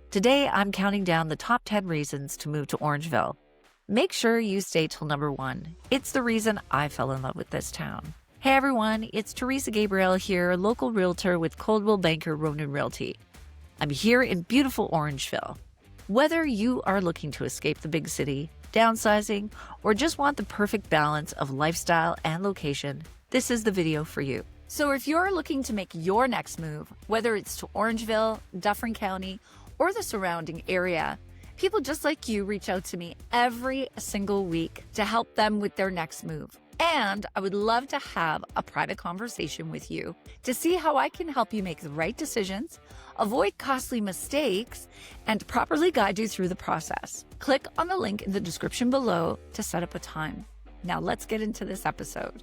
Today, I'm counting down the top 10 reasons to move to Orangeville. Make sure you stay till number 1. It's the reason I fell in love with this town. Hey everyone, it's Teresa Gabriele here, local realtor with Coldwell Banker Ronan Realty. I'm here in beautiful Orangeville. Whether you are looking to escape the big city, downsizing, or just want the perfect balance of lifestyle and location, this is the video for you. So if you're looking to make your next move, whether it's to Orangeville, Dufferin County, or the surrounding area, people just like you reach out to me every single week to help them with their next move. And I would love to have a private conversation with you to see how I can help you make the right decisions, avoid costly mistakes, and properly guide you through the process. Click on the link in the description below to set up a time. Now let's get into this episode.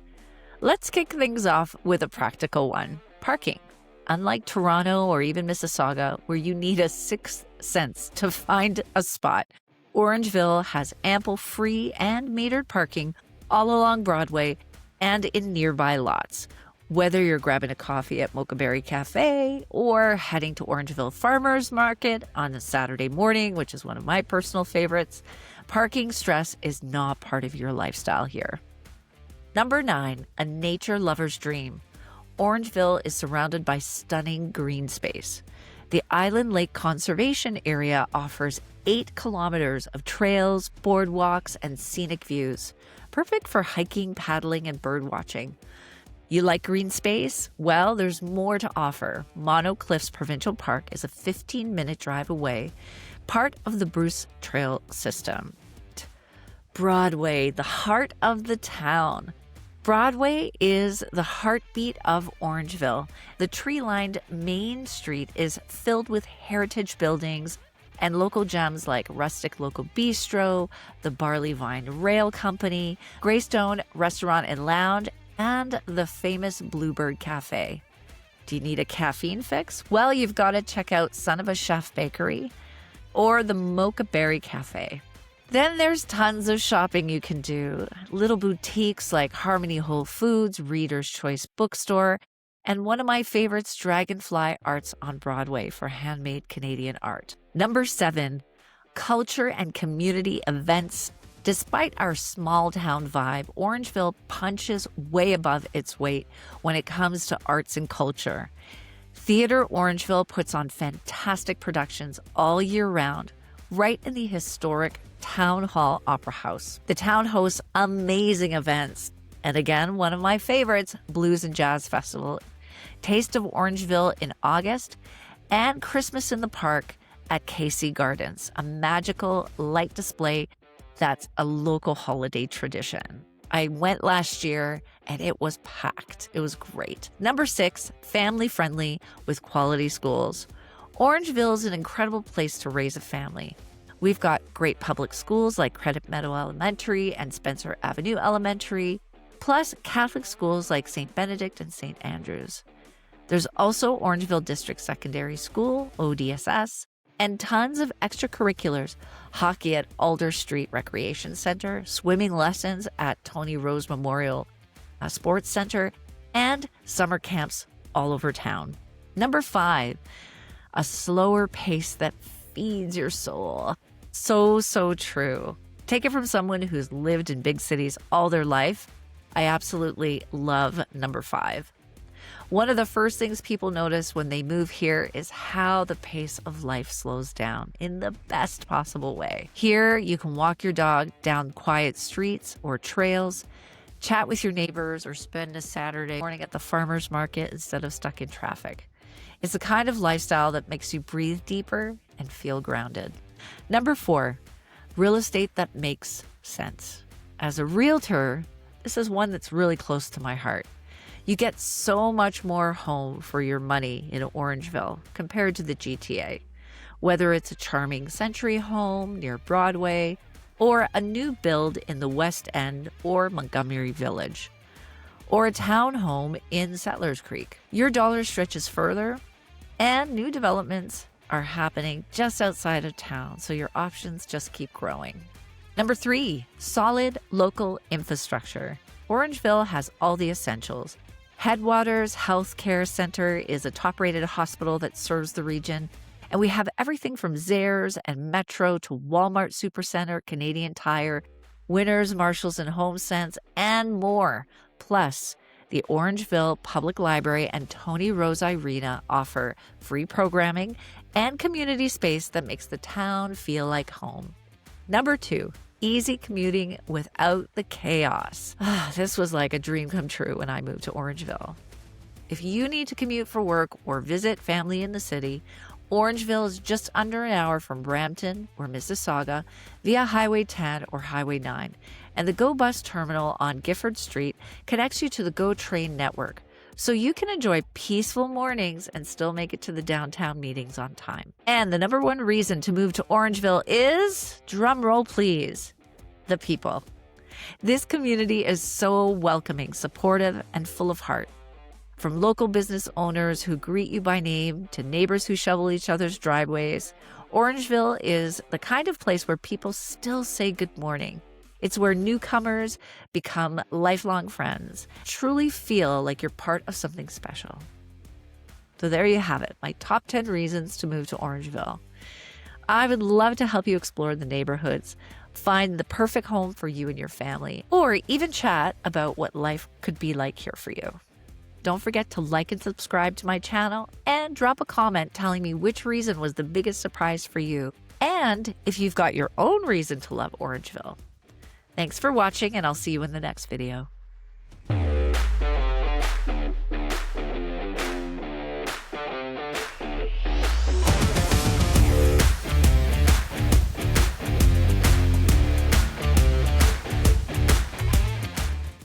Let's kick things off with a practical one: parking. Unlike Toronto or even Mississauga, where you need a sixth sense to find a spot, Orangeville has ample free and metered parking all along Broadway and in nearby lots. Whether you're grabbing a coffee at Mochaberry Cafe or heading to Orangeville Farmers Market on a Saturday morning, which is one of my personal favorites, parking stress is not part of your lifestyle here. Number 9, a nature lover's dream. Orangeville is surrounded by stunning green space. The Island Lake Conservation Area offers 8 kilometers of trails, boardwalks, and scenic views, perfect for hiking, paddling, and bird watching. You like green space? Well, there's more to offer. Mono Cliffs Provincial Park is a 15-minute drive away, part of the Bruce Trail system. Broadway, the heart of the town. Broadway is the heartbeat of Orangeville. The tree-lined Main Street is filled with heritage buildings and local gems like Rustic Local Bistro, the Barley Vine Rail Company, Greystone Restaurant and Lounge, and the famous Bluebird Cafe. Do you need a caffeine fix? Well, you've got to check out Son of a Chef Bakery or the Mochaberry Cafe. Then there's tons of shopping you can do. Little boutiques like Harmony Whole Foods, Reader's Choice Bookstore, and one of my favorites, Dragonfly Arts on Broadway for handmade Canadian art. Number 7, culture and community events. Despite our small town vibe, Orangeville punches way above its weight when it comes to arts and culture. Theatre Orangeville puts on fantastic productions all year round, right in the historic Town Hall Opera House. The town hosts amazing events. And again, one of my favorites, Blues and Jazz Festival, Taste of Orangeville in August, and Christmas in the Park at KC Gardens, a magical light display that's a local holiday tradition. I went last year and it was packed. It was great. Number 6, family friendly with quality schools. Orangeville is an incredible place to raise a family. We've got great public schools like Credit Meadow Elementary and Spencer Avenue Elementary, plus Catholic schools like St. Benedict and St. Andrews. There's also Orangeville District Secondary School, ODSS, and tons of extracurriculars: hockey at Alder Street Recreation Center, swimming lessons at Tony Rose Memorial Sports Center, and summer camps all over town. Number 5, a slower pace that feeds your soul. So true. Take it from someone who's lived in big cities all their life. I absolutely love number 5. One of the first things people notice when they move here is how the pace of life slows down in the best possible way. Here, you can walk your dog down quiet streets or trails, chat with your neighbors, or spend a Saturday morning at the farmer's market instead of stuck in traffic. It's the kind of lifestyle that makes you breathe deeper and feel grounded. Number 4, real estate that makes sense. As a realtor, this is one that's really close to my heart. You get so much more home for your money in Orangeville compared to the GTA. Whether it's a charming Century home near Broadway or a new build in the West End or Montgomery Village, or a townhome in Settlers Creek, your dollar stretches further, and new developments are happening just outside of town, so your options just keep growing. Number 3, solid local infrastructure. Orangeville has all the essentials. Headwaters Healthcare Center is a top-rated hospital that serves the region, And we have everything from Zayres and Metro to Walmart Supercenter, Canadian Tire, Winners, Marshalls, and HomeSense, and more. Plus, the Orangeville Public Library and Tony Rose Arena offer free programming and community space that makes the town feel like home. Number 2, easy commuting without the chaos. This was like a dream come true when I moved to Orangeville. If you need to commute for work or visit family in the city, Orangeville is just under an hour from Brampton or Mississauga via Highway 10 or Highway 9, and the GO Bus terminal on Gifford Street connects you to the GO Train network, so you can enjoy peaceful mornings and still make it to the downtown meetings on time. And the number one reason to move to Orangeville is, drumroll please, the people. This community is so welcoming, supportive, and full of heart. From local business owners who greet you by name to neighbors who shovel each other's driveways, Orangeville is the kind of place where people still say good morning. It's where newcomers become lifelong friends, truly feel like you're part of something special. So there you have it, my top 10 reasons to move to Orangeville. I would love to help you explore the neighborhoods, find the perfect home for you and your family, or even chat about what life could be like here for you. Don't forget to like and subscribe to my channel and drop a comment telling me which reason was the biggest surprise for you and if you've got your own reason to love Orangeville. Thanks for watching, and I'll see you in the next video.